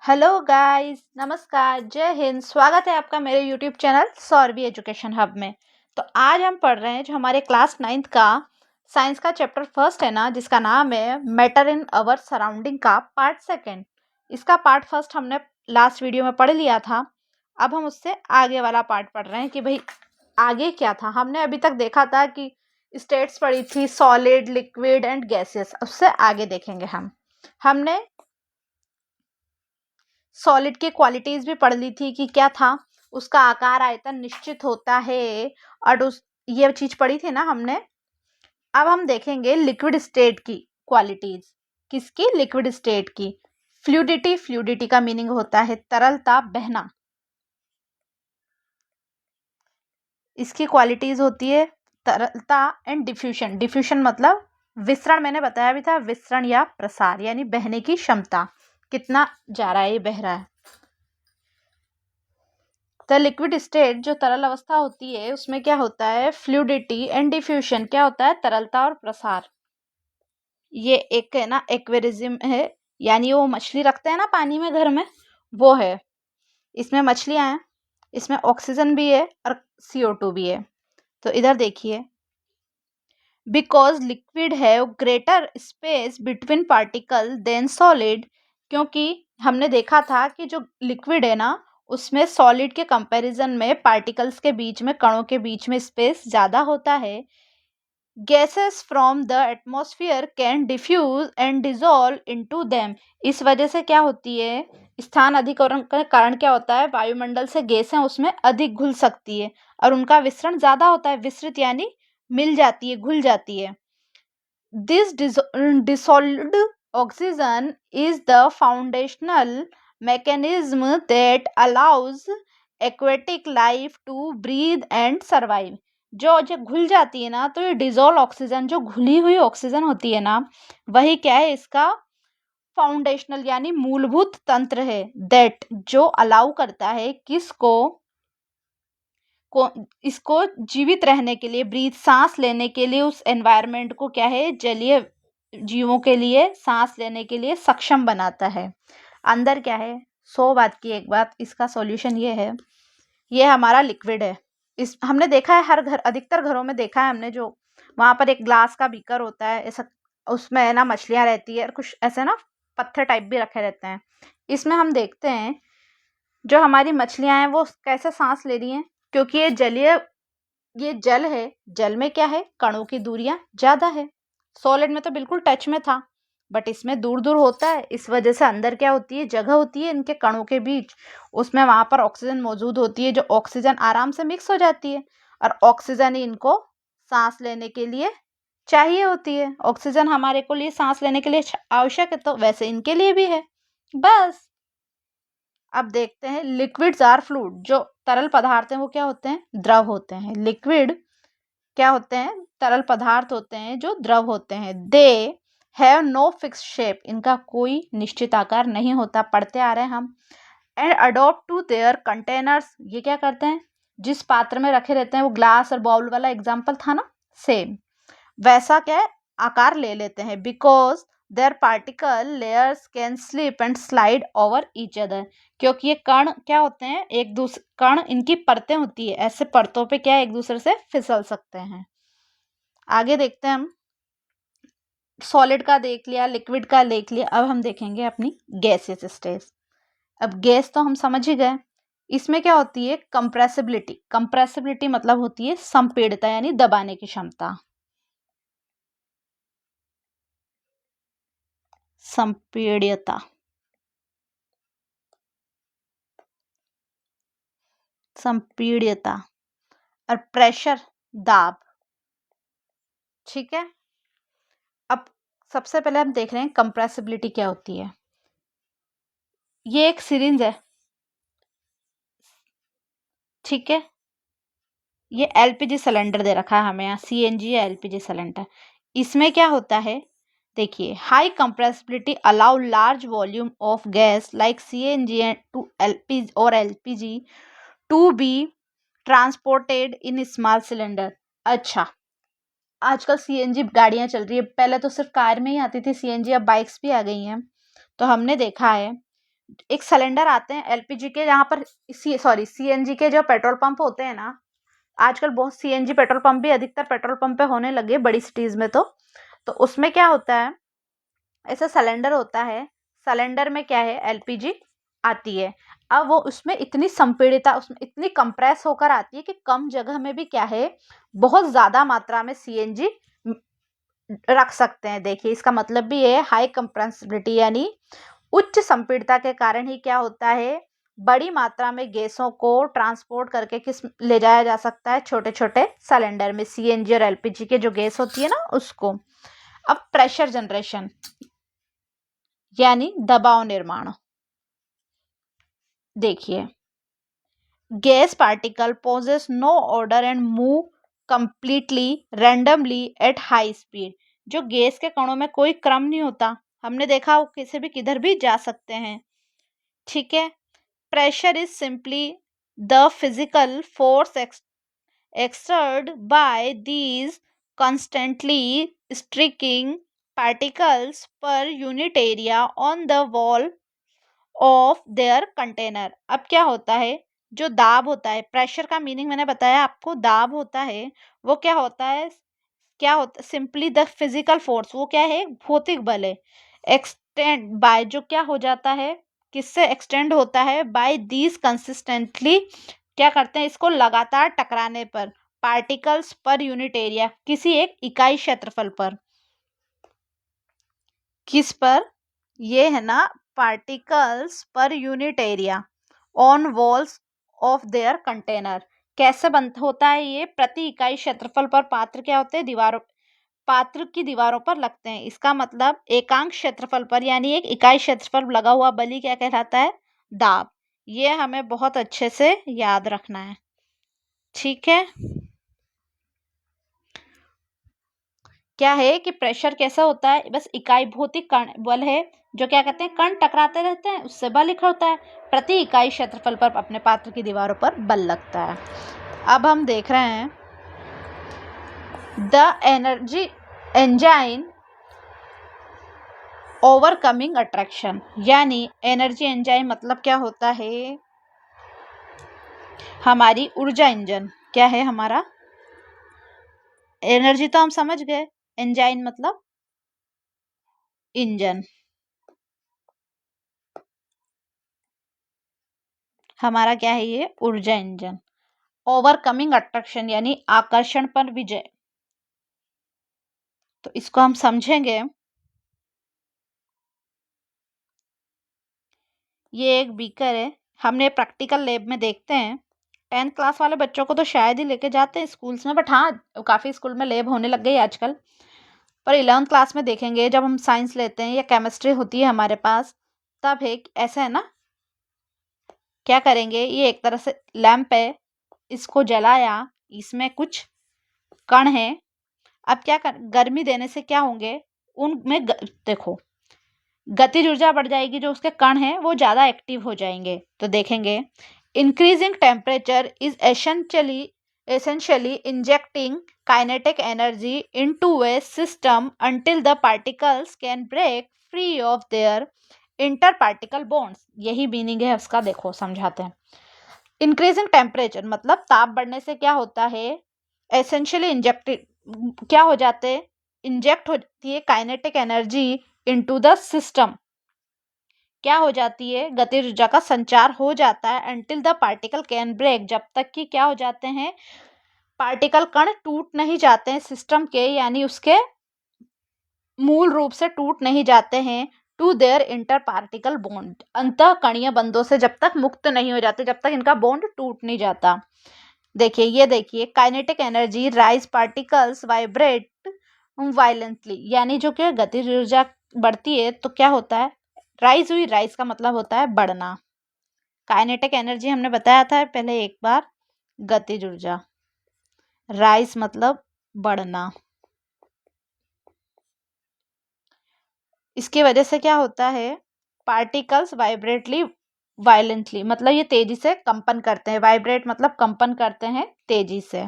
Hello guys, नमस्कार, जय हिंद। स्वागत है आपका मेरे YouTube channel Saurabhi education hub में। तो आज हम पढ़ रहे हैं जो हमारे क्लास 9th का साइंस का चैप्टर फर्स्ट है ना, जिसका नाम है मैटर इन अवर सराउंडिंग का पार्ट सेकंड। इसका पार्ट फर्स्ट हमने लास्ट वीडियो में पढ़ लिया था। अब हम उससे आगे वाला पार्ट पढ़ रहे हैं कि भाई आगे क्या था। हमने अभी तक देखा था कि स्टेट्स पढ़ी थी, सॉलिड, लिक्विड एंड गैसेस। उससे आगे देखेंगे हमने सॉलिड की क्वालिटीज भी पढ़ ली थी कि क्या था, उसका आकार आयतन निश्चित होता है और ये चीज पढ़ी थी ना हमने। अब हम देखेंगे लिक्विड स्टेट की क्वालिटीज। किसकी? लिक्विड स्टेट की। फ्लूइडिटी का मीनिंग होता है तरलता, बहना। इसकी क्वालिटीज होती है तरलता एंड डिफ्यूशन मतलब विसरण। मैंने बताया भी था, विसरण या प्रसार यानी बहने की क्षमता, कितना जा रहा है, ये बह रहा है। द लिक्विड स्टेट जो तरल अवस्था होती है उसमें क्या होता है? Fluidity and diffusion. क्या होता है? तरलता और प्रसार। ये एक है ना एक्वेरिज्म है, यानी वो मछली रखते हैं ना पानी में घर में, वो है। इसमें मछलियां हैं, इसमें ऑक्सीजन भी है और CO2 भी है। तो इधर देखिए, because liquid have greater space between particle than solid. क्योंकि हमने देखा था कि जो लिक्विड है ना उसमें सॉलिड के कंपैरिजन में पार्टिकल्स के बीच में, कणों के बीच में स्पेस ज़्यादा होता है। Gases from the atmosphere can diffuse and dissolve into them. इस वजह से क्या होती है, स्थान अधिकरण का कारण क्या होता है? वायुमंडल से गैसें उसमें अधिक घुल सकती है और उनका विसरण ज़्यादा होता है। विसरित यानी मिल जाती है, घुल जाती है। This dissolved oxygen is the foundational mechanism that allows aquatic life to breathe and survive. जो जब घुल जाती है ना, तो ये डिजोल्व ऑक्सीजन, जो घुली हुई ऑक्सीजन होती है ना, वही क्या है? इसका फाउंडेशनल यानी मूलभूत तंत्र है। दैट जो अलाउ करता है किसको? इसको जीवित रहने के लिए, ब्रीथ, सांस लेने के लिए, उस एनवायरनमेंट को क्या है? जलीय जीवों के लिए सांस लेने के लिए सक्षम बनाता है। अंदर क्या है? 100 बात की एक बात, इसका सॉल्यूशन ये है। ये हमारा लिक्विड है। इस हमने देखा है हर घर, अधिकतर घरों में देखा है हमने, जो वहां पर एक ग्लास का बीकर होता है ऐसा, उसमें है ना मछलियां रहती है और कुछ ऐसे ना पत्थर टाइप भी रखे रहते हैं। इसमें हम देखते हैं जो हमारी मछलियां हैं वो कैसे सांस ले रही हैं, क्योंकि ये जल है। जल में क्या है? कणों की दूरियां ज्यादा है। सॉलिड में तो बिल्कुल टच में था, बट इसमें दूर दूर होता है। इस वजह से अंदर क्या होती है? जगह होती है इनके कणों के बीच, उसमें वहां पर ऑक्सीजन मौजूद होती है, जो ऑक्सीजन आराम से मिक्स हो जाती है और ऑक्सीजन ही इनको सांस लेने के लिए चाहिए होती है। ऑक्सीजन हमारे को लिए सांस लेने के लिए आवश्यक है, तो वैसे इनके लिए भी है। बस अब देखते हैं लिक्विड्स आर फ्लूइड। जो तरल पदार्थ हैं वो क्या होते हैं? द्रव होते हैं। लिक्विड क्या होते हैं? तरल पदार्थ होते हैं जो द्रव होते हैं। They have no fix shape. इनका कोई निश्चित आकार नहीं होता, पढ़ते आ रहे हैं हम। And adopt to their containers. ये क्या करते हैं? जिस पात्र में रखे रहते हैं, वो ग्लास और बाउल वाला एग्जाम्पल था ना, सेम वैसा क्या है? आकार ले लेते हैं। Because their particle layers can slip and slide over each other. क्योंकि ये कण क्या होते हैं? एक दूसरे कण, इनकी परतें होती है, ऐसे परतों पे क्या है? एक दूसरे से फिसल सकते हैं। आगे देखते हैं हम। सॉलिड का देख लिया, लिक्विड का देख लिया, अब हम देखेंगे अपनी गैसेस स्टेज। अब गैस तो हम समझ ही गए। इसमें क्या होती है? कंप्रेसिबिलिटी। कंप्रेसिबिलिटी मतलब होती है संपीड़ितता यानी दबाने की क्षमता। संपीड़ितता, संपीड़ितता और प्रेशर, दाब। ठीक है। अब सबसे पहले हम देख रहे हैं कंप्रेसिबिलिटी क्या होती है। ये एक सिरिंज है, ठीक है। ये LPG सिलेंडर दे रखा है हमें यहाँ, CNG या LPG सिलेंडर। इसमें क्या होता है? देखिए, high compressibility allow large volume of gas like CNG to LPG और LPG to be transported in small cylinder. अच्छा, आजकल CNG गाड़ियां चल रही है, पहले तो सिर्फ कार में ही आती थी CNG, अब बाइक्स भी आ गई हैं। तो हमने देखा है एक सिलेंडर आते हैं एलपीजी के, जहाँ पर सीएनजी के जो पेट्रोल पंप होते हैं ना, आजकल बहुत सीएनजी पेट्रोल पंप भी अधिकतर पेट्रोल पंप पे होने लगे बड़ी सिटीज में। तो उसमें क्या होता है, ऐसा सिलेंडर होता है, सिलेंडर में क्या है, एलपीजी आती है। अब वो उसमें इतनी संपीड़िता, उसमें इतनी कंप्रेस होकर आती है कि कम जगह में भी क्या है, बहुत ज्यादा मात्रा में सीएनजी रख सकते हैं। देखिए इसका मतलब भी है हाई कंप्रेसिबिलिटी, यानी उच्च संपीड़ितता के कारण ही क्या होता है, बड़ी मात्रा में गैसों को ट्रांसपोर्ट करके किस ले जाया जा सकता है, छोटे छोटे सिलेंडर में सीएनजी और एलपीजी के जो गैस होती है ना उसको। अब प्रेशर जनरेशन यानी दबाव निर्माण, देखिए gas particle possess no order and move completely randomly at high speed. जो गैस के कणों में कोई क्रम नहीं होता, हमने देखा वो किसी भी किधर भी जा सकते हैं, ठीक है। Pressure is simply the physical force exerted by these constantly streaking particles per unit area on the wall of their container। अब क्या होता है, जो दाब होता है, प्रेशर का मीनिंग मैंने बताया आपको, दाब होता है, वो क्या होता है, क्या होता है, सिंपली द फिजिकल फोर्स, वो क्या है, भौतिक बल है। एक्सटेंड बाय, जो क्या हो जाता है, किससे एक्सटेंड होता है, बाय दीज कंसिस्टेंटली, क्या करते हैं, इसको लगातार टकराने पर, पार्टिकल्स पर यूनिट एरिया, किसी एक इकाई क्षेत्रफल पर, किस पर, ये है ना, particles per unit area on walls of their container. कैसे बन होता है ये, प्रति इकाई क्षेत्रफल पर पात्र क्या होते हैं, दीवारों, पात्र की दीवारों पर लगते हैं। इसका मतलब एकांक क्षेत्रफल पर यानी एक इकाई क्षेत्रफल लगा हुआ बल क्या कहलाता है, दाब। ये हमें बहुत अच्छे से याद रखना है, ठीक है। क्या है कि प्रेशर कैसा होता है, बस इकाई भौतिक कण बल है, जो क्या कहते हैं, कण टकराते रहते हैं, उससे बल लिखा होता है, प्रति इकाई क्षेत्रफल पर अपने पात्र की दीवारों पर बल लगता है। अब हम देख रहे हैं द एनर्जी एंजाइन ओवरकमिंग अट्रैक्शन, यानी एनर्जी एंजाइन मतलब क्या होता है, हमारी ऊर्जा इंजन। क्या है हमारा, एनर्जी तो हम समझ गए, एंजाइन मतलब इंजन, हमारा क्या है ये, ऊर्जा इंजन। ओवरकमिंग अट्रैक्शन यानी आकर्षण पर विजय, तो इसको हम समझेंगे। ये एक बीकर है, हमने प्रैक्टिकल लैब में देखते हैं, 10th क्लास वाले बच्चों को तो शायद ही लेके जाते हैं स्कूल्स में, बट हाँ काफ़ी स्कूल में लैब होने लग गई आजकल। पर 11th क्लास में देखेंगे, जब हम साइंस लेते हैं या केमिस्ट्री होती है हमारे पास, तब एक ऐसा है ना, क्या करेंगे, ये एक तरह से लैंप है, इसको जलाया, इसमें कुछ कण है। अब क्या कर, गर्मी देने से क्या होंगे, उनमें देखो गतिज ऊर्जा बढ़ जाएगी, जो उसके कण हैं वो ज़्यादा एक्टिव हो जाएंगे। तो देखेंगे increasing temperature is essentially injecting kinetic energy into a system until the particles can break free of their interparticle bonds। यही मीनिंग है उसका, देखो समझाते हैं। इंक्रीजिंग टेम्परेचर मतलब ताप बढ़ने से क्या होता है, एसेंशियली इंजेक्टेड, क्या हो जाते, इंजेक्ट होती है kinetic energy into the system, क्या हो जाती है, गतिज ऊर्जा का संचार हो जाता है, until the particle can break, जब तक कि क्या हो जाते हैं, पार्टिकल कण टूट नहीं जाते हैं सिस्टम के, यानी उसके मूल रूप से टूट नहीं जाते हैं, to their inter particle bond, अंतः कणीय बंधों से जब तक मुक्त नहीं हो जाते, जब तक इनका बॉन्ड टूट नहीं जाता। देखिए ये देखिए, kinetic energy rise particles vibrate violently, यानी जो कि गतिज ऊर्जा बढ़ती है तो क्या होता है, राइज हुई, राइज का मतलब होता है बढ़ना, काइनेटिक एनर्जी हमने बताया था पहले एक बार, गतिज ऊर्जा, राइज मतलब बढ़ना। इसकी वजह से क्या होता है, पार्टिकल्स वाइब्रेटली वायलेंटली मतलब ये तेजी से कंपन करते हैं, वाइब्रेट मतलब कंपन करते हैं तेजी से।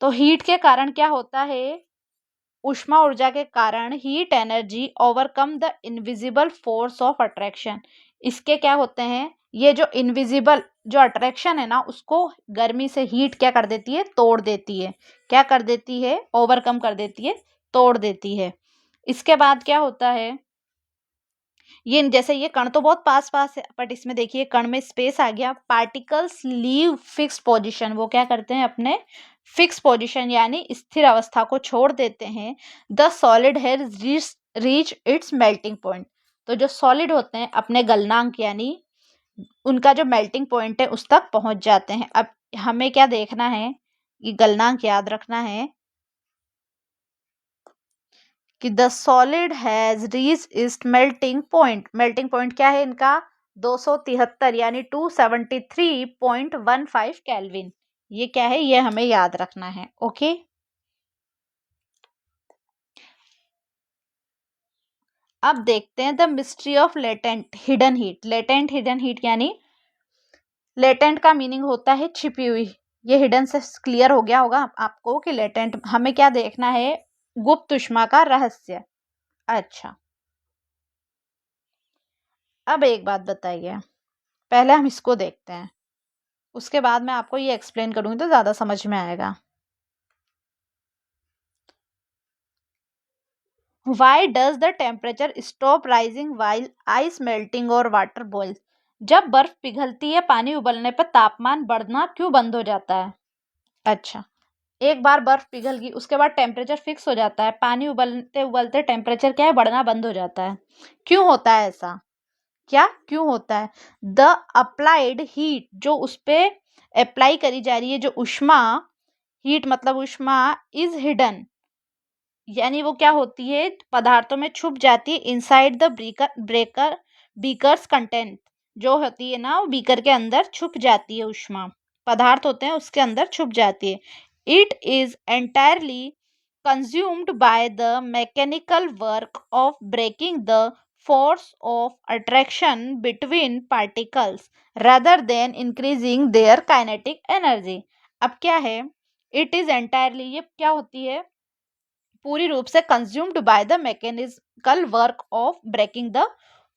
तो हीट के कारण क्या होता है, ऊष्मा ऊर्जा के कारण heat energy overcome the invisible force of attraction. इसके क्या होते हैं, ये जो इनविजिबल जो अट्रैक्शन है ना, उसको गर्मी से हीट क्या कर देती है, तोड़ देती है। क्या कर देती है, ओवरकम कर देती है, तोड़ देती है। इसके बाद क्या होता है, ये जैसे ये कण तो बहुत पास पास है, बट इसमें देखिए कण में स्पेस आ गया। पार्टिकल्स लीव फिक्स पोजीशन, वो क्या करते हैं, अपने फिक्स पोजीशन यानी स्थिर अवस्था को छोड़ देते हैं। The solid has reach its melting point. तो जो सॉलिड होते हैं अपने गलनांक यानी उनका जो मेल्टिंग पॉइंट है उस तक पहुंच जाते हैं। अब हमें क्या देखना है, ये गलनांक याद रखना है कि the solid has reach its melting point. Melting point क्या है इनका, 273 यानी 273.15 केल्विन। ये क्या है, ये हमें याद रखना है। ओके, अब देखते हैं the mystery of latent hidden heat. Latent hidden heat यानी लेटेंट का मीनिंग होता है छिपी हुई। ये हिडन से क्लियर हो गया होगा आपको कि लेटेंट, हमें क्या देखना है, गुप्त ऊष्मा का रहस्य। अच्छा, अब एक बात बताइए, पहले हम इसको देखते हैं, उसके बाद मैं आपको ये एक्सप्लेन करूंगी तो ज्यादा समझ में आएगा। Why does the temperature stop rising while ice melting or water boils? जब बर्फ पिघलती है, पानी उबलने पर तापमान बढ़ना क्यों बंद हो जाता है? अच्छा, एक बार बर्फ पिघल गई उसके बाद टेम्परेचर फिक्स हो जाता है, पानी उबलते उबलते टेम्परेचर क्या है, बढ़ना बंद हो जाता है। क्यों होता है ऐसा, क्या क्यों होता है? द अप्लाइड हीट, जो उस पे अप्लाई करी जा रही है जो ऊष्मा, हीट मतलब ऊष्मा, इज हिडन यानी वो क्या होती है, पदार्थों में छुप जाती है। इनसाइड द बीकर्स कंटेंट, जो होती है ना वो बीकर के अंदर छुप जाती है, ऊष्मा पदार्थ होते हैं उसके अंदर छुप जाती है। It is entirely consumed by the mechanical work of breaking the force of attraction between particles rather than increasing their kinetic energy। अब क्या है, it is entirely, ये क्या होती है, पूरी रूप से consumed by the mechanical work of breaking the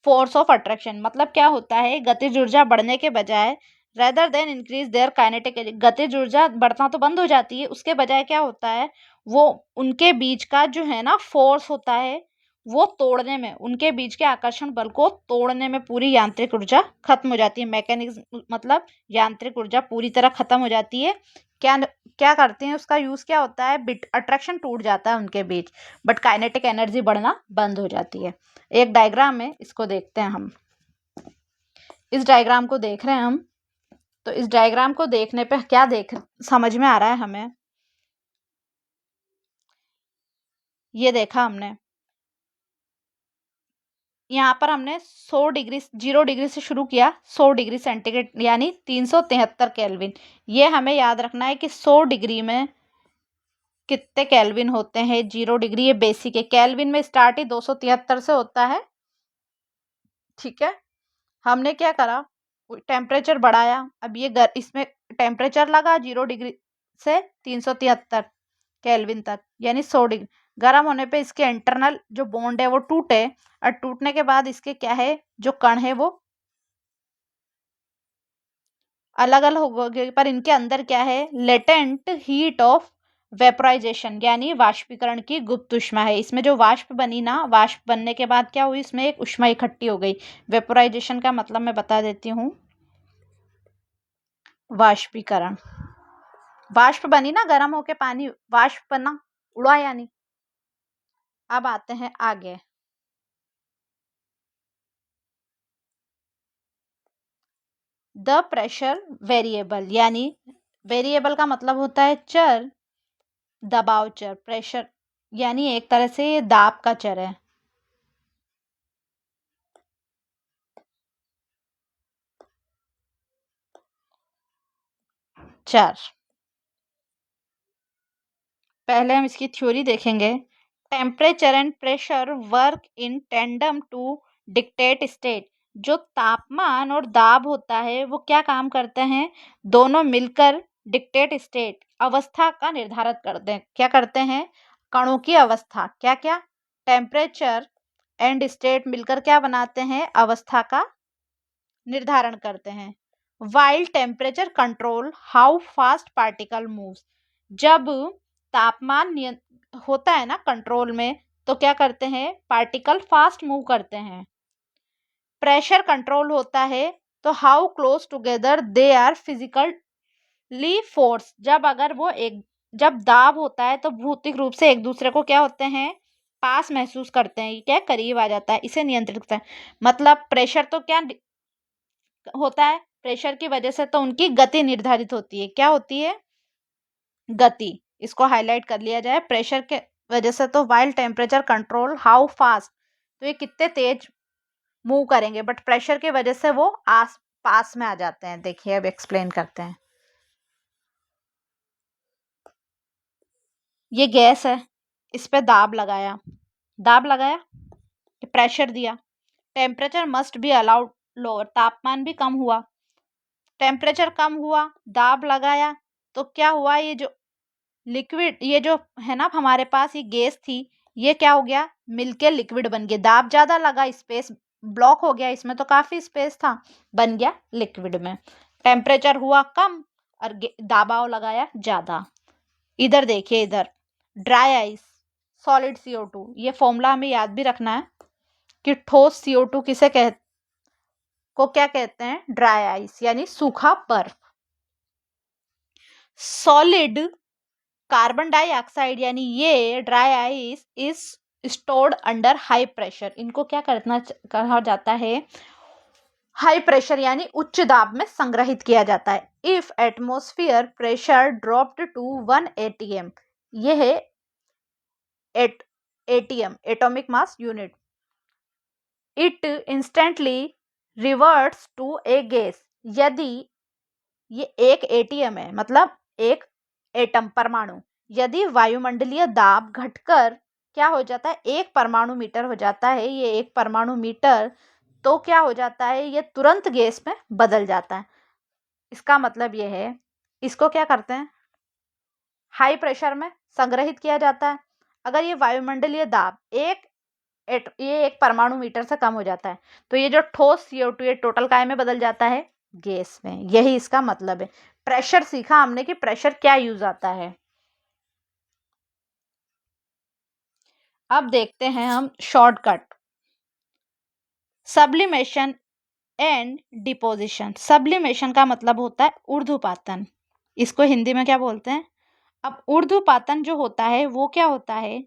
force of attraction. मतलब क्या होता है, गतिज ऊर्जा बढ़ने के बजाय, rather than increase their kinetic, गतिज ऊर्जा बढ़ना तो बंद हो जाती है, उसके बजाय क्या होता है, वो उनके बीच का जो है ना फोर्स होता है, वो तोड़ने में, उनके बीच के आकर्षण बल को तोड़ने में पूरी यांत्रिक ऊर्जा खत्म हो जाती है। मैकेनिज्म मतलब यांत्रिक ऊर्जा पूरी तरह खत्म हो जाती है। क्या क्या करते हैं, उसका यूज क्या होता है, बिट अट्रैक्शन टूट जाता है उनके बीच, बट काइनेटिक एनर्जी बढ़ना बंद हो जाती है। एक डायग्राम है, इसको देखते हैं हम। इस डायग्राम को देख रहे हैं हम, तो इस डायग्राम को देखने पे क्या देख समझ में आ रहा है हमें, ये देखा हमने, यहाँ पर हमने 100 डिग्री 0 डिग्री से शुरू किया, 100 डिग्री सेंटीग्रेड यानी 373 केल्विन। ये हमें याद रखना है कि 100 डिग्री में कितने केल्विन होते हैं। 0 डिग्री ये बेसिक है, केल्विन में स्टार्ट ही 273 से होता है। ठीक है, हमने क्या करा, टेम्परेचर बढ़ाया। अब ये इसमें टेम्परेचर लगा 0 डिग्री से 373 केल्विन तक यानी 100 डिग्री। गर्म होने पे इसके इंटरनल जो बॉन्ड है वो टूटे, और टूटने के बाद इसके क्या है, जो कण है वो अलग अलग हो गए, पर इनके अंदर क्या है, लेटेंट हीट ऑफ वेपोराइजेशन यानी वाष्पीकरण की गुप्त ऊष्मा है। इसमें जो वाष्प बनी ना, वाष्प बनने के बाद क्या हुई, इसमें एक ऊष्मा इकट्ठी हो गई। वेपोराइजेशन का मतलब मैं बता देती हूँ, वाष्पीकरण, वाष्प बनी ना, गर्म होके पानी वाष्प बना, उड़ा यानी। अब आते हैं आगे, द प्रेशर वेरिएबल यानी वेरिएबल का मतलब होता है चर, दबाव चर, प्रेशर यानी एक तरह से ये दाब का चर है। चर, पहले हम इसकी थ्योरी देखेंगे। Temperature and pressure work in tandem to dictate state. जो तापमान और दाब होता है वो क्या काम करते हैं, दोनों मिलकर डिक्टेट स्टेट, अवस्था का निर्धारित करते हैं। क्या करते हैं, कणों की अवस्था, क्या क्या, टेम्परेचर एंड स्टेट मिलकर क्या बनाते हैं, अवस्था का निर्धारण करते हैं। While temperature control how fast particle moves, जब तापमान होता है ना कंट्रोल में, तो क्या करते हैं, पार्टिकल फास्ट मूव करते हैं। प्रेशर कंट्रोल होता है, तो how close together they are physically force, जब अगर वो एक, जब दाब होता है तो भौतिक रूप से एक दूसरे को क्या होते हैं, पास महसूस करते हैं, ये क्या करीब आ जाता है, इसे नियंत्रित करता है। मतलब प्रेशर तो क्या होता है, प्रेशर की वजह से तो उनकी गति निर्धारित होती है, क्या होती है, गति। इसको हाईलाइट कर लिया जाए, प्रेशर के वजह से तो while temperature control how fast, तो ये कितने तेज मूव करेंगे, बट प्रेशर की वजह से वो आस पास में आ जाते हैं। देखिए अब एक्सप्लेन करते हैं। ये गैस है, इस पे दाब लगाया, दाब लगाया, प्रेशर दिया, temperature must be allowed lower, तापमान भी कम हुआ, टेम्परेचर कम हुआ, दाब लगाया, तो क्या हुआ, ये जो लिक्विड, ये जो है ना हमारे पास ये गैस थी, ये क्या हो गया, मिलके लिक्विड बन गया, दाब ज्यादा लगा, स्पेस ब्लॉक हो गया, इसमें तो काफी स्पेस था, बन गया लिक्विड में। टेम्परेचर हुआ कम और दाबाव लगाया ज्यादा। इधर देखिए, इधर ड्राई आइस, सॉलिड CO2, ये फॉर्मूला हमें याद भी रखना है कि ठोस CO2 किसे को क्या कहते हैं, ड्राई आइस, यानी सूखा बर्फ। सॉलिड कार्बन डाइऑक्साइड यानी ये dry ice is stored under high pressure, इनको क्या करना कहा जाता है, हाई प्रेशर यानी उच्च दाब में संग्रहित किया जाता है। If atmosphere pressure dropped to 1 atm, ये है ATM, atomic mass unit, it instantly reverts to a gas, यदि ये 1 ATM है, मतलब एक एटम, परमाणु, यदि वायुमंडलीय दाब घटकर क्या हो जाता है, 1 परमाणु मीटर हो जाता है, ये 1 परमाणु मीटर, तो क्या हो जाता है, ये तुरंत गैस में बदल जाता है। इसका मतलब ये है, इसको क्या करते हैं, हाई प्रेशर में संग्रहित किया जाता है। अगर ये वायुमंडलीय दाब ये 1 परमाणु मीटर से कम हो जाता है, तो ये जो ठोस CO2 ये टोटल काय में बदल जाता है, गैस में। यही इसका मतलब है। प्रेशर सीखा हमने कि प्रेशर क्या यूज आता है। अब देखते हैं हम shortcut, sublimation and deposition. Sublimation का मतलब होता है ऊर्ध्वपातन, इसको हिंदी में क्या बोलते हैं। अब ऊर्ध्वपातन जो होता है वो क्या होता है,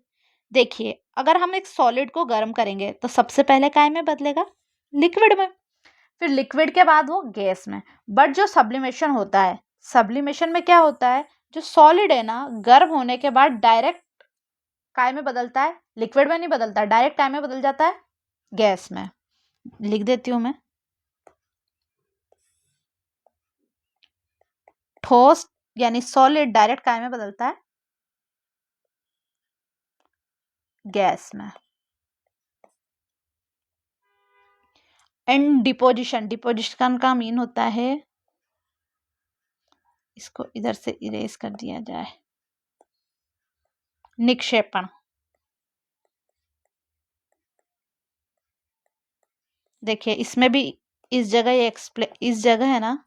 देखिए अगर हम एक सॉलिड को गर्म करेंगे तो सबसे पहले काय में बदलेगा, लिक्विड में, फिर लिक्विड के बाद वो गैस में। बट जो सब्लिमेशन होता है, सब्लिमेशन में क्या होता है, जो सॉलिड है ना, गर्म होने के बाद डायरेक्ट काय में बदलता है, लिक्विड में नहीं बदलता, डायरेक्ट काय में बदल जाता है, गैस में। लिख देती हूं मैं, ठोस यानी सॉलिड डायरेक्ट काय में बदलता है, गैस में। एंड डिपोजिशन, डिपोजिशन का मीन होता है, इसको इधर से इरेज कर दिया जाए, निक्षेपण। देखिए इसमें भी इस जगह ये इस जगह है ना,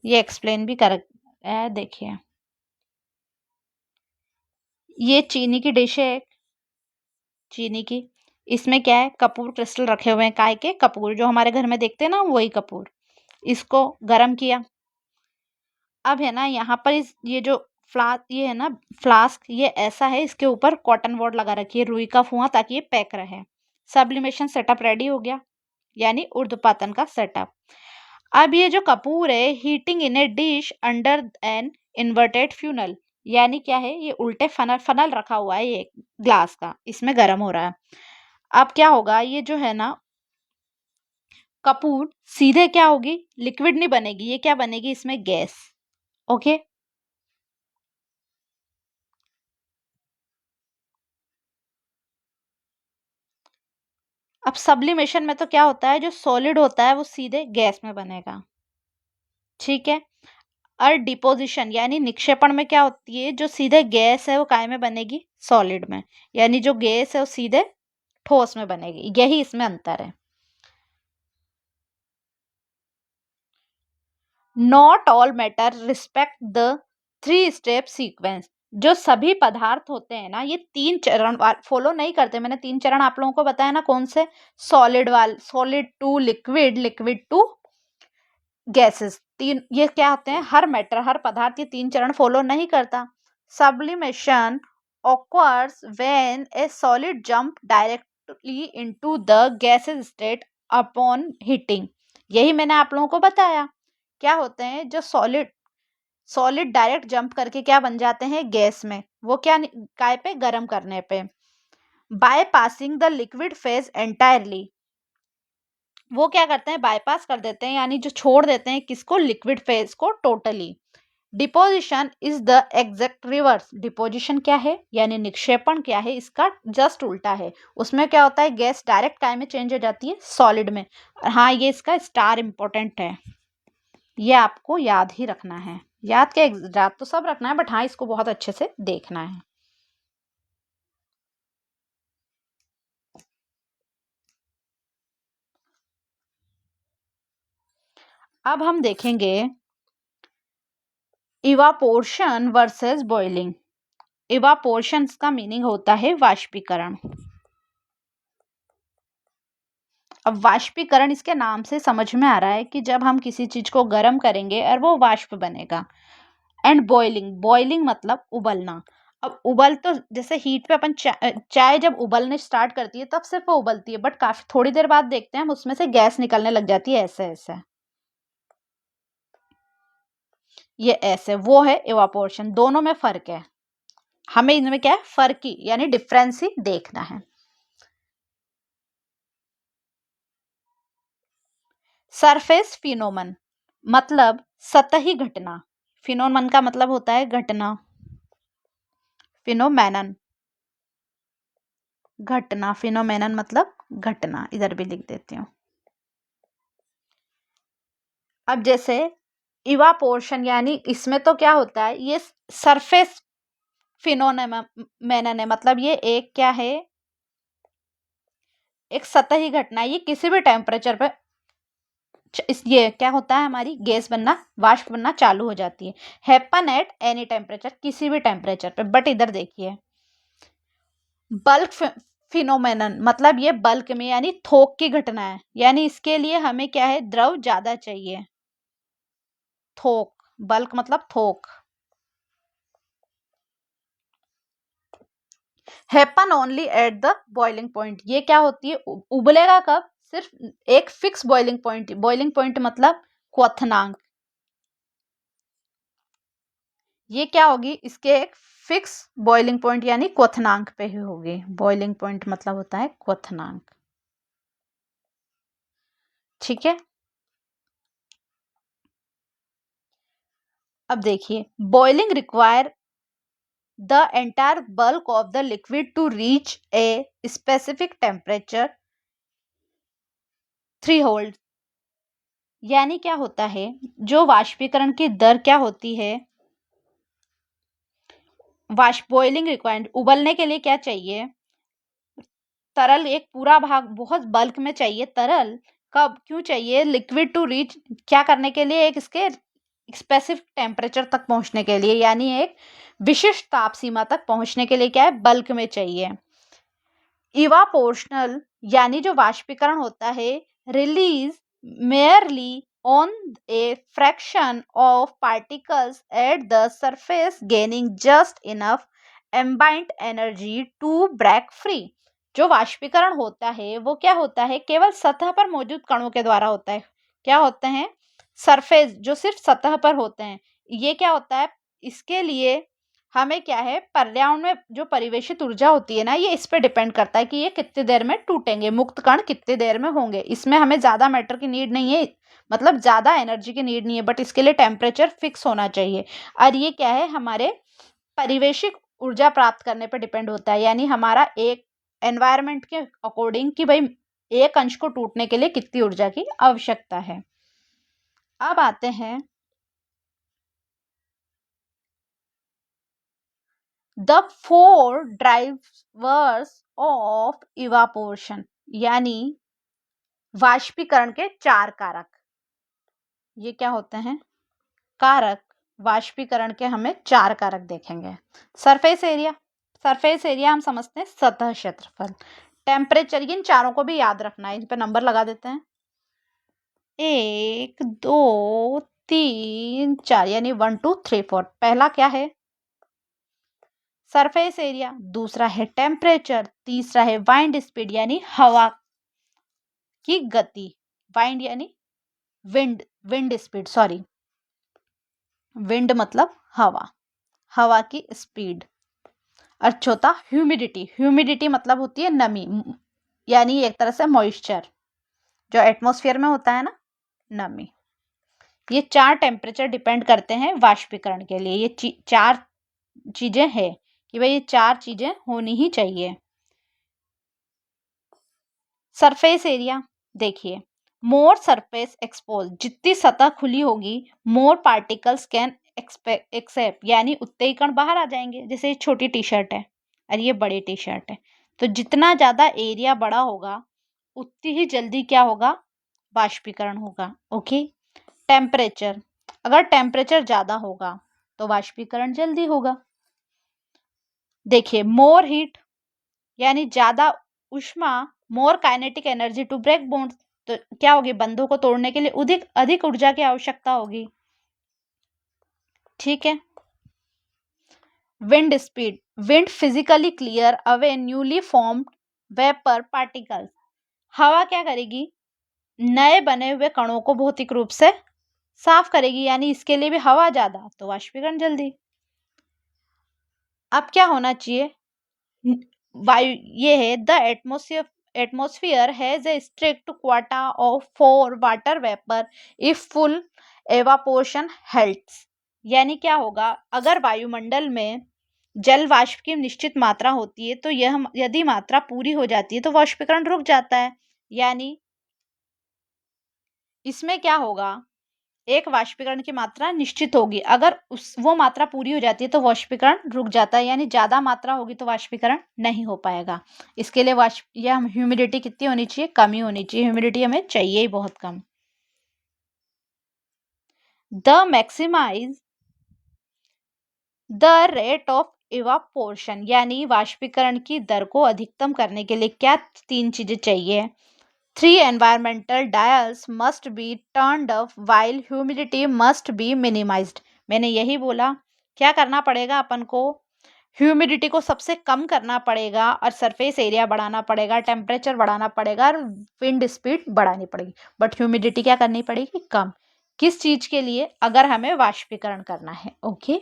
ये एक्सप्लेन भी कर है। देखिए ये चीनी की डिश है, चीनी की, इसमें क्या है, कपूर क्रिस्टल रखे हुए हैं, काय के, कपूर जो हमारे घर में देखते हैं ना, वही कपूर। इसको गर्म किया, अब है ना यहाँ पर ये जो ये है ना फ्लास्क, ये ऐसा है, इसके ऊपर कॉटन वॉड लगा रखी है, रुई का फुआ, ताकि ये पैक रहे। सब्लिमेशन सेटअप रेडी हो गया, यानी ऊर्ध्वपातन का सेटअप। अब ये जो कपूर है, heating in A dish under an inverted funnel, यानी क्या है, ये उल्टे फनल फनल रखा हुआ है, ये ग्लास का, इसमें गर्म हो रहा है। अब क्या होगा, ये जो है ना कपूर सीधे क्या होगी, लिक्विड नहीं बनेगी, ये क्या बनेगी, इसमें गैस। ओके, अब सब्लिमेशन में तो क्या होता है, जो सॉलिड होता है वो सीधे गैस में बनेगा, ठीक है। और डिपोजिशन यानी निक्षेपण में क्या होती है, जो सीधे गैस है वो काय में बनेगी, सॉलिड में, यानी जो गैस है वो सीधे ठोस में बनेगी, यही इसमें अंतर है। Not all matter respect the 3 step sequence. जो सभी पदार्थ होते हैं ना, ये 3 चरण फॉलो नहीं करते। मैंने 3 चरण आप लोगों को बताया ना, कौन से, solid to liquid, liquid to gases, तीन ये क्या होते हैं, हर मैटर, हर पदार्थ ये 3 चरण फॉलो नहीं करता। Sublimation occurs when a solid jump directly into the gaseous state upon heating। यही मैंने आप लोगों को बताया। क्या होते हैं, जो सॉलिड डायरेक्ट जंप करके क्या बन जाते हैं, गैस में, वो क्या, काय पे, गर्म करने पे। By passing the liquid phase entirely, वो क्या करते हैं, बाईपास कर देते हैं, यानी जो छोड़ देते हैं किसको, लिक्विड फेज को totally. Deposition is the exact reverse. Deposition क्या है, यानी निक्षेपण क्या है, इसका जस्ट उल्टा है। उसमें क्या होता है, गैस डायरेक्ट काय में चेंज हो जाती है, सॉलिड में। हाँ, ये इसका स्टार इंपॉर्टेंट है, ये आपको याद ही रखना है। याद तो सब रखना है, बट हाँ, इसको बहुत अच्छे से देखना है। अब हम देखेंगे इवापोरेशन वर्सेस बॉइलिंग। इवापोरेशन का मीनिंग होता है वाष्पीकरण। अब वाष्पीकरण, इसके नाम से समझ में आ रहा है कि जब हम किसी चीज को गर्म करेंगे और वो वाष्प बनेगा। एंड बॉइलिंग, बॉइलिंग मतलब उबलना। अब उबल तो जैसे हीट पे अपन चाय जब उबलने स्टार्ट करती है तब सिर्फ वो उबलती है, बट काफी थोड़ी देर बाद देखते हैं हम उसमें से गैस निकलने लग जाती है, ऐसे ऐसे, ये ऐसे, वो है इवापोरेशन। दोनों में फर्क है, हमें इनमें क्या है, फर्क ही यानी डिफरेंस ही देखना है। सरफेस फिनोमन मतलब सतही घटना। फिनोमन का मतलब होता है घटना, फिनोमेनन, घटना, फिनोमेनन मतलब घटना, इधर भी लिख देती हूँ। अब जैसे इवापोरेशन, यानी इसमें तो क्या होता है, ये सरफेस फिनोमेनन है, मतलब ये एक क्या है, एक सतही घटना है। ये किसी भी टेम्परेचर पे ये क्या होता है, हमारी गैस बनना, वाष्प बनना चालू हो जाती है। हैपन एट एनी टेम्परेचर, किसी भी टेम्परेचर पे। बट इधर देखिए, बल्क फिनोमेनन मतलब ये बल्क में यानी थोक की घटना है, यानी इसके लिए हमें क्या है, द्रव ज्यादा चाहिए। थोक, बल्क मतलब थोक। Happen only at the boiling point, ये क्या होती है, उबलेगा कब, सिर्फ एक fix boiling point. Boiling point मतलब क्वथनांक, ये क्या होगी, इसके एक फिक्स बॉइलिंग पॉइंट यानी क्वथनांक पे ही होगी। बॉइलिंग पॉइंट मतलब होता है क्वथनांक, ठीक है। अब देखिए, boiling require the entire bulk of the liquid to reach a specific temperature threshold। यानी क्या होता है, जो वाष्पीकरण की दर क्या होती है, बॉइलिंग रिक्वायर्ड, उबलने के लिए क्या चाहिए, तरल, एक पूरा भाग बहुत बल्क में चाहिए तरल। कब, क्यों चाहिए, लिक्विड टू रीच, क्या करने के लिए, एक इसके स्पेसिफिक टेम्परेचर तक पहुंचने के लिए, यानी एक विशिष्ट ताप सीमा तक पहुंचने के लिए क्या है, बल्क में चाहिए। इवापोरेशनल यानी जो वाष्पीकरण होता है, release merely on a fraction of particles at the surface gaining just enough ambient energy to break free. जो वाष्पीकरण होता है वो क्या होता है, केवल सतह पर मौजूद कणों के द्वारा होता है। क्या होते हैं, सरफेस, जो सिर्फ सतह पर होते हैं। ये क्या होता है, इसके लिए हमें क्या है, पर्यावरण में जो परिवेशित ऊर्जा होती है ना, ये इस पे डिपेंड करता है कि ये कितनी देर में टूटेंगे, मुक्त कण कितनी देर में होंगे। इसमें हमें ज्यादा मैटर की नीड नहीं है, मतलब ज्यादा एनर्जी की नीड नहीं है, बट इसके लिए टेम्परेचर फिक्स होना चाहिए। और ये क्या है, हमारे परिवेशिक ऊर्जा प्राप्त करने पर डिपेंड होता है, यानी हमारा एक एनवायरमेंट के अकॉर्डिंग कि भाई एक अंश को टूटने के लिए कितनी ऊर्जा की आवश्यकता है। अब आते हैं द 4 ड्राइवर्स ऑफ इवापोरेशन, यानी वाष्पीकरण के 4 कारक। ये क्या होते हैं? कारक। वाष्पीकरण के हमें 4 कारक देखेंगे। सरफेस एरिया, सरफेस एरिया हम समझते हैं सतह क्षेत्रफल। टेम्परेचर, इन चारों को भी याद रखना है, इन पे नंबर लगा देते हैं। 1 2 3 4, यानी 1 2 3 4। पहला क्या है? सरफेस एरिया, दूसरा है टेम्परेचर, तीसरा है वाइंड स्पीड यानी हवा की गति। वाइंड यानी wind, wind speed, sorry, wind मतलब हवा, हवा की स्पीड। और चौथा ह्यूमिडिटी, ह्यूमिडिटी मतलब होती है नमी, यानी एक तरह से मॉइस्चर जो एटमॉस्फेयर में होता है ना, नमी। ये 4 टेम्परेचर डिपेंड करते हैं वाष्पीकरण के लिए। ये 4 चीजें हैं कि भाई ये 4 चीजें होनी ही चाहिए। सरफेस एरिया देखिए, मोर सरफेस एक्सपोज, जितनी सतह खुली होगी मोर पार्टिकल्स कैन एक्सेप्ट, यानी उतने ही कण बाहर आ जाएंगे। जैसे ये छोटी टी शर्ट है और ये बड़ी टी शर्ट है, तो जितना ज्यादा एरिया बड़ा होगा उतनी ही जल्दी क्या होगा? वाष्पीकरण होगा। ओके। टेम्परेचर, अगर टेम्परेचर ज्यादा होगा तो वाष्पीकरण जल्दी होगा। देखिए, मोर हीट यानी ज्यादा उष्मा, more kinetic energy to break bonds, तो क्या होगी? बंधों को तोड़ने के लिए अधिक अधिक ऊर्जा की आवश्यकता होगी। ठीक है। Wind speed, wind physically clear away newly formed vapour particles, हवा क्या करेगी? नए बने हुए कणों को भौतिक रूप से साफ करेगी, यानी इसके लिए भी हवा ज्यादा तो वाष्पीकरण जल्दी। अब क्या होना चाहिए? वायु, ये है the atmosphere has a strict quota of for water vapour if full evaporation helps, यानी क्या होगा? अगर वायुमंडल में जल वाष्प की निश्चित मात्रा होती है तो यह यदि मात्रा पूरी हो जाती है तो वाष्पीकरण रुक जाता है। यानी इसमें क्या होगा? एक वाष्पीकरण की मात्रा निश्चित होगी, अगर वो मात्रा पूरी हो जाती है तो वाष्पीकरण रुक जाता है, यानी ज्यादा मात्रा होगी तो वाष्पीकरण नहीं हो पाएगा। इसके लिए या ह्यूमिडिटी कितनी होनी चाहिए? कम ही होनी चाहिए। ह्यूमिडिटी हमें चाहिए ही बहुत कम। The maximise the rate of evaporation, यानी वाष्पीकरण की दर को अधिकतम करने के लिए क्या 3 चीजें चाहिए? 3 environmental dials must be turned off while humidity must be minimized। मैंने यही बोला, क्या करना पड़ेगा अपन को? ह्यूमिडिटी को सबसे कम करना पड़ेगा और सरफेस एरिया बढ़ाना पड़ेगा, टेम्परेचर बढ़ाना पड़ेगा और विंड स्पीड बढ़ानी पड़ेगी, बट ह्यूमिडिटी क्या करनी पड़ेगी? कम। किस चीज के लिए? अगर हमें वाष्पीकरण करना है। ओके।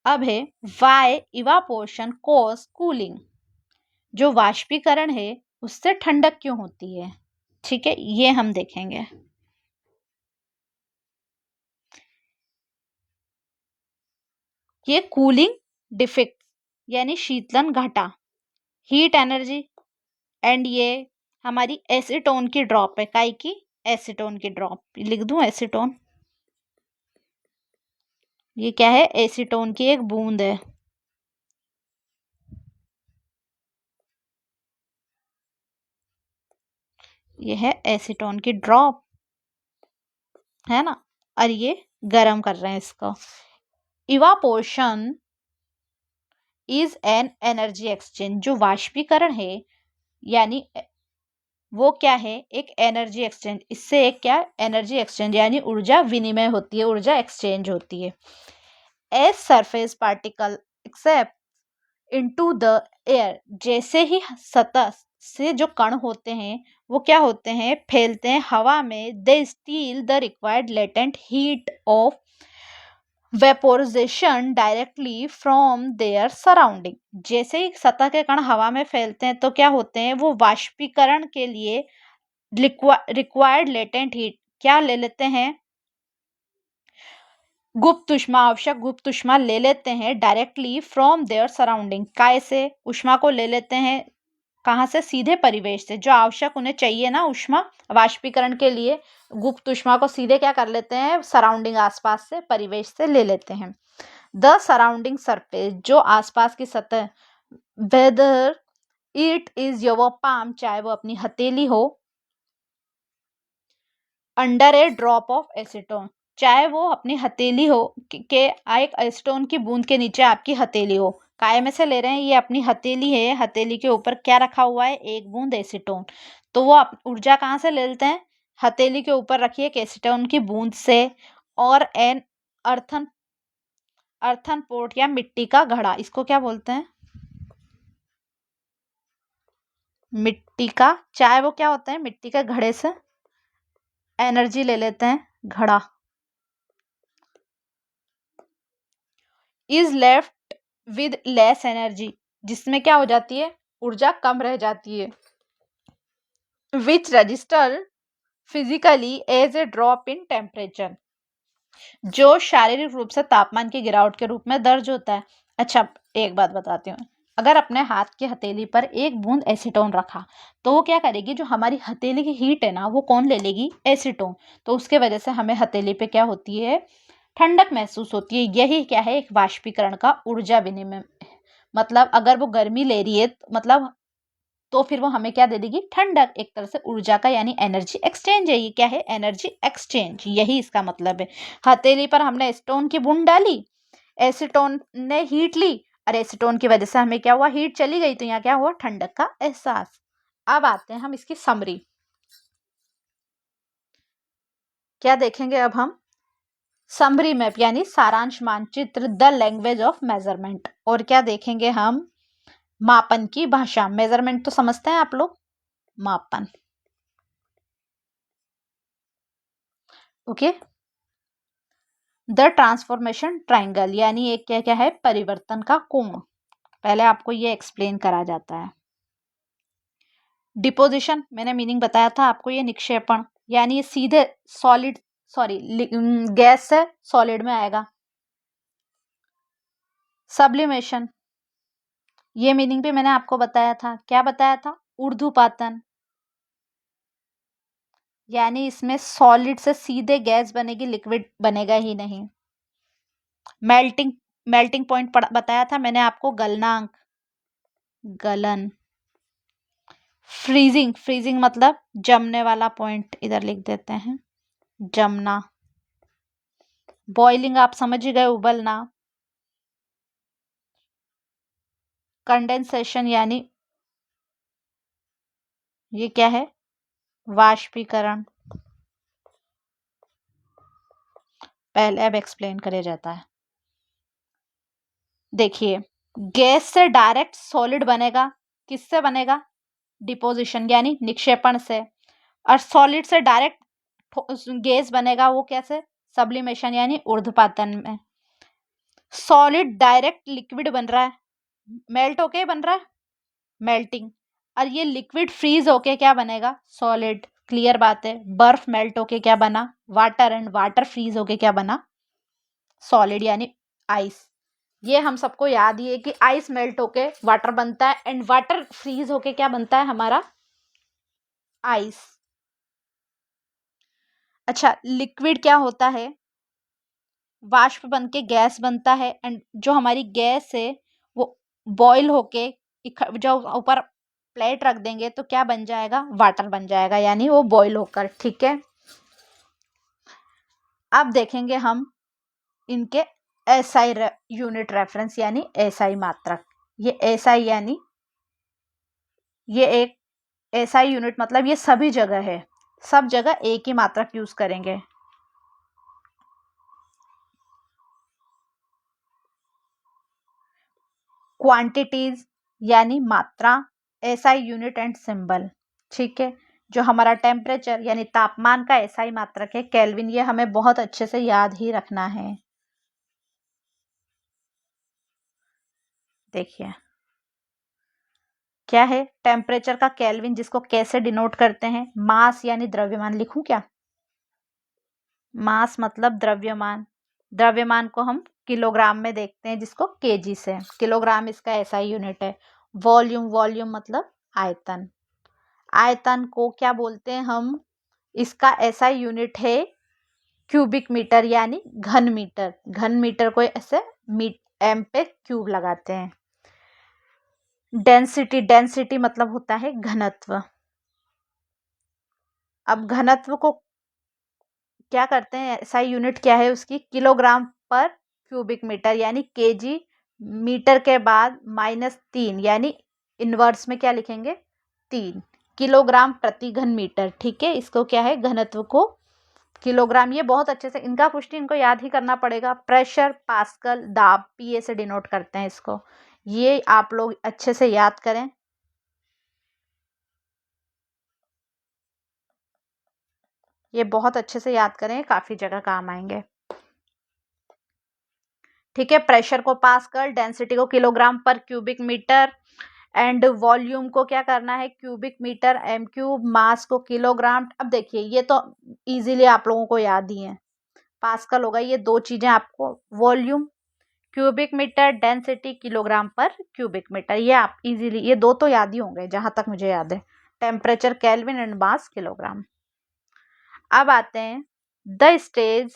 अब है वाई इवापोरेशन कॉज कूलिंग, जो वाष्पीकरण है उससे ठंडक क्यों होती है? ठीक है, ये हम देखेंगे। ये कूलिंग डिफेक्ट यानी शीतलन घटा, हीट एनर्जी, एंड ये हमारी एसीटोन की ड्रॉप है। काई की? एसीटोन की ड्रॉप। लिख दूं एसीटोन? ये क्या है? एसीटोन की एक बूंद है। ये है एसीटोन की ड्रॉप, है ना? और ये गर्म कर रहे हैं इसको। Evaporation is an energy exchange, जो वाष्पीकरण है यानी वो क्या है? एक एनर्जी एक्सचेंज। इससे एक क्या? एनर्जी एक्सचेंज यानी ऊर्जा विनिमय होती है, ऊर्जा एक्सचेंज होती है। As surface particle accept into the air, जैसे ही सतह से जो कण होते हैं वो क्या होते हैं? फैलते हैं हवा में। They steal the required latent heat of vaporisation directly from their surrounding, जैसे ही सतह के कण हवा में फैलते हैं तो क्या होते हैं? वो वाष्पीकरण के लिए रिक्वायर्ड लेटेंट हीट क्या ले लेते हैं? गुप्त उष्मा, आवश्यक गुप्त उष्मा ले लेते हैं डायरेक्टली फ्रॉम देयर सराउंडिंग। काय से? उष्मा को ले लेते हैं कहाँ से? सीधे परिवेश से, जो आवश्यक उन्हें चाहिए ना ऊष्मा वाष्पीकरण के लिए, गुप्त ऊष्मा को सीधे क्या कर लेते हैं? सराउंडिंग, आसपास से, परिवेश से ले लेते हैं। द सराउंडिंग सरफेस, जो आसपास की सतह, whether it is your palm, चाहे वो अपनी हथेली हो, under A drop of acetone, चाहे वो अपनी हथेली हो के एक एसीटोन की बूंद के नीचे आपकी हथेली हो। काय में से ले रहे हैं? ये अपनी हथेली है, हथेली के ऊपर क्या रखा हुआ है? एक बूंद एसीटोन। तो वो ऊर्जा कहाँ से ले लेते हैं? हथेली के ऊपर रखिए एक एसीटोन की बूंद से, और एन अर्थन अर्थन पोर्ट या मिट्टी का घड़ा, इसको क्या बोलते हैं? मिट्टी का, चाहे वो क्या होता है, मिट्टी के घड़े से एनर्जी ले लेते हैं, घड़ा। Is left with less energy, जिसमें क्या हो जाती है? ऊर्जा कम रह जाती है। Which register physically as a drop in temperature, जो शारीरिक रूप से तापमान की गिरावट के रूप में दर्ज होता है। अच्छा, एक बात बताती हूँ, अगर अपने हाथ की हथेली पर एक बूंद एसीटोन रखा, तो वो क्या करेगी? जो हमारी हथेली की हीट है ना, वो कौन ले लेगी? एसीटोन। तो उसके वजह से हमें हथेली पे क्या होती है? ठंडक महसूस होती है। यही क्या है? एक वाष्पीकरण का ऊर्जा विनिमय। मतलब अगर वो गर्मी ले रही है, मतलब तो फिर वो हमें क्या दे देगी? ठंडक। एक तरह से ऊर्जा का यानी एनर्जी एक्सचेंज है। ये क्या है? एनर्जी एक्सचेंज, यही इसका मतलब है। हथेली पर हमने एसीटोन की बूंद डाली, एसीटोन ने हीट ली, और एसीटोन की वजह से हमें क्या हुआ? हीट चली गई, तो यहाँ क्या हुआ? ठंडक का एहसास। अब आते हैं हम इसकी समरी। क्या देखेंगे अब हम? समरी मैप यानी सारांश मानचित्र, द लैंग्वेज ऑफ मेजरमेंट। और क्या देखेंगे हम? मापन की भाषा। मेजरमेंट तो समझते हैं आप लोग, मापन। ओके। द ट्रांसफॉर्मेशन ट्राइंगल, यानी एक क्या क्या है? परिवर्तन का कोण। पहले आपको ये एक्सप्लेन करा जाता है। डिपोजिशन, मैंने मीनिंग बताया था आपको, ये निक्षेपण, यानी ये सीधे सॉलिड, सॉरी, गैस से सॉलिड में आएगा। सब्लिमेशन, ये मीनिंग भी मैंने आपको बताया था। क्या बताया था? ऊर्ध्वपातन, यानी इसमें सॉलिड से सीधे गैस बनेगी, लिक्विड बनेगा ही नहीं। मेल्टिंग, मेल्टिंग पॉइंट बताया था मैंने आपको, गलनांक, गलन। फ्रीजिंग, फ्रीजिंग मतलब जमने वाला पॉइंट, इधर लिख देते हैं, जमना। बॉइलिंग आप समझ ही गए, उबलना। कंडेंसेशन यानी ये क्या है? वाष्पीकरण। पहले अब एक्सप्लेन करे जाता है। देखिए, गैस से डायरेक्ट सॉलिड बनेगा, किससे बनेगा? डिपोजिशन यानी निक्षेपण से। और सॉलिड से डायरेक्ट गैस बनेगा, वो कैसे? सब्लिमेशन यानी ऊर्ध्वपातन में। सॉलिड डायरेक्ट लिक्विड बन रहा है, मेल्ट होके बन रहा है, मेल्टिंग। और ये लिक्विड फ्रीज होके क्या बनेगा? सॉलिड। क्लियर बात है। बर्फ मेल्ट होके क्या बना? वाटर। एंड वाटर फ्रीज होके क्या बना? सॉलिड यानी आइस। ये हम सबको याद ही है कि आइस मेल्ट होके वाटर बनता है, एंड वाटर फ्रीज होके क्या बनता है हमारा? आइस। अच्छा, लिक्विड क्या होता है? वाष्प बन के गैस बनता है, एंड जो हमारी गैस है वो बॉईल होके जो ऊपर प्लेट रख देंगे तो क्या बन जाएगा? वाटर बन जाएगा, यानी वो बॉईल होकर। ठीक है, अब देखेंगे हम इनके एसआई यूनिट रेफरेंस, यानी एसआई मात्रक। ये एसआई यानी ये एक एसआई यूनिट मतलब ये सभी जगह है, सब जगह एक ही मात्रक यूज करेंगे। क्वांटिटीज यानी मात्रा, एसआई यूनिट एंड सिंबल। ठीक है, जो हमारा टेम्परेचर यानी तापमान का एसआई मात्रक है केल्विन, ये हमें बहुत अच्छे से याद ही रखना है। देखिए क्या है? टेम्परेचर का केल्विन, जिसको कैसे डिनोट करते हैं? मास यानी द्रव्यमान। लिखूं क्या? मास मतलब द्रव्यमान। द्रव्यमान को हम किलोग्राम में देखते हैं, जिसको केजी से। किलोग्राम इसका एसआई यूनिट है। वॉल्यूम, वॉल्यूम मतलब आयतन। आयतन को क्या बोलते हैं हम? इसका ऐसा यूनिट है क्यूबिक मीटर यानी घन मीटर। घन मीटर को ऐसे एम पे क्यूब लगाते हैं। डेंसिटी, डेंसिटी मतलब होता है घनत्व। अब घनत्व को क्या करते हैं, ऐसा यूनिट क्या है उसकी? किलोग्राम पर क्यूबिक मीटर यानी केजी। मीटर के बाद -3 यानी इनवर्स में क्या लिखेंगे? 3 किलोग्राम प्रति घन मीटर। ठीक है, इसको क्या है? घनत्व को किलोग्राम। ये बहुत अच्छे से इनका क्वेश्चन इनको याद ही करना पड़ेगा। प्रेशर, पास्कल, दाब पीए से डिनोट करते हैं इसको। ये आप लोग अच्छे से याद करें। ये बहुत अच्छे से याद करें, काफी जगह काम आएंगे। ठीक है, प्रेशर को पास्कल, डेंसिटी को kilogram per cubic metre, and volume को क्या करना है? क्यूबिक मीटर एम क्यूब, मास को किलोग्राम। अब देखिए ये तो इजीली आप लोगों को याद ही है। पास्कल होगा, ये दो चीजें आपको, volume cubic metre, density kilogram per cubic metre, ये आप इजीली, ये दो तो याद ही होंगे जहां तक मुझे याद है। Temperature kelvin and mass kilogram. अब आते हैं, the stage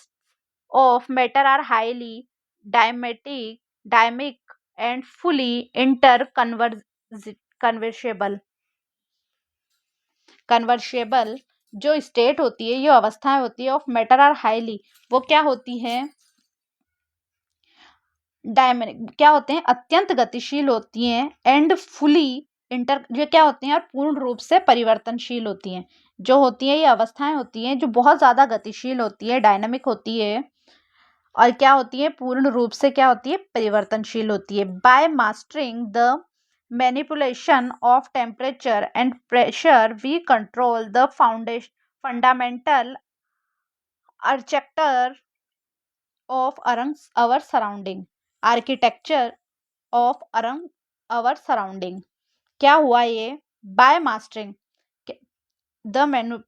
of matter are highly dynamic dynamic and fully interconvertible. Convertible जो स्टेट होती है, ये अवस्थाएं होती है ऑफ मैटर आर हाईली, वो क्या होती है? डायमेनिक क्या होते हैं? अत्यंत गतिशील होती हैं। एंड फुली इंटर, ये क्या होती हैं? और पूर्ण रूप से परिवर्तनशील होती हैं। जो होती हैं ये अवस्थाएं होती हैं जो बहुत ज्यादा गतिशील होती है, डायनामिक होती है, और क्या होती है? पूर्ण रूप से क्या होती है? परिवर्तनशील होती है। By mastering the manipulation of temperature and pressure we control the fundamental architecture of our surrounding. Architecture of our surrounding क्या हुआ ये? बाय मास्टरिंग द मेनू,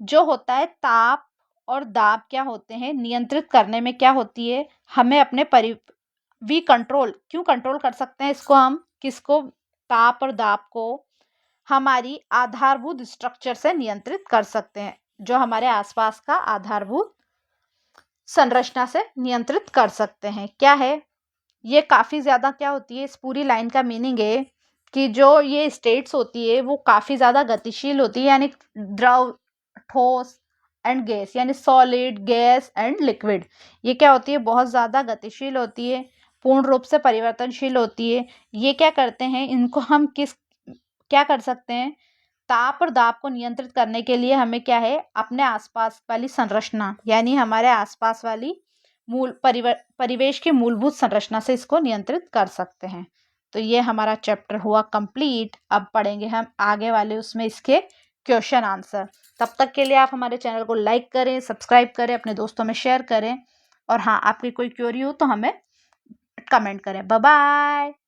जो होता है ताप और दाब क्या होते हैं? नियंत्रित करने में क्या होती है? हमें अपने वी कंट्रोल, क्यों कंट्रोल कर सकते हैं इसको हम? किसको? ताप और दाब को हमारी आधारभूत स्ट्रक्चर से नियंत्रित कर सकते हैं, जो हमारे आसपास का आधारभूत संरचना से नियंत्रित कर सकते हैं। क्या है ये? काफी ज्यादा क्या होती है? इस पूरी लाइन का मीनिंग है कि जो ये स्टेट्स होती है वो काफी ज्यादा गतिशील होती है, यानी द्रव, ठोस एंड गैस, यानी सॉलिड, गैस एंड लिक्विड। ये क्या होती है? बहुत ज्यादा गतिशील होती है, पूर्ण रूप से परिवर्तनशील होती है। ये क्या करते हैं? इनको हम क्या कर सकते हैं? ताप और दाब को नियंत्रित करने के लिए हमें क्या है? अपने आसपास वाली संरचना, यानी हमारे आसपास वाली परिवेश की मूलभूत संरचना से इसको नियंत्रित कर सकते हैं। तो ये हमारा चैप्टर हुआ कंप्लीट। अब पढ़ेंगे हम आगे वाले उसमें इसके क्वेश्चन आंसर। तब तक के लिए आप हमारे चैनल को लाइक करें, सब्सक्राइब करें, अपने दोस्तों में शेयर करें, और हाँ, आपकी कोई क्वेरी हो तो हमें कमेंट करें। Bye bye.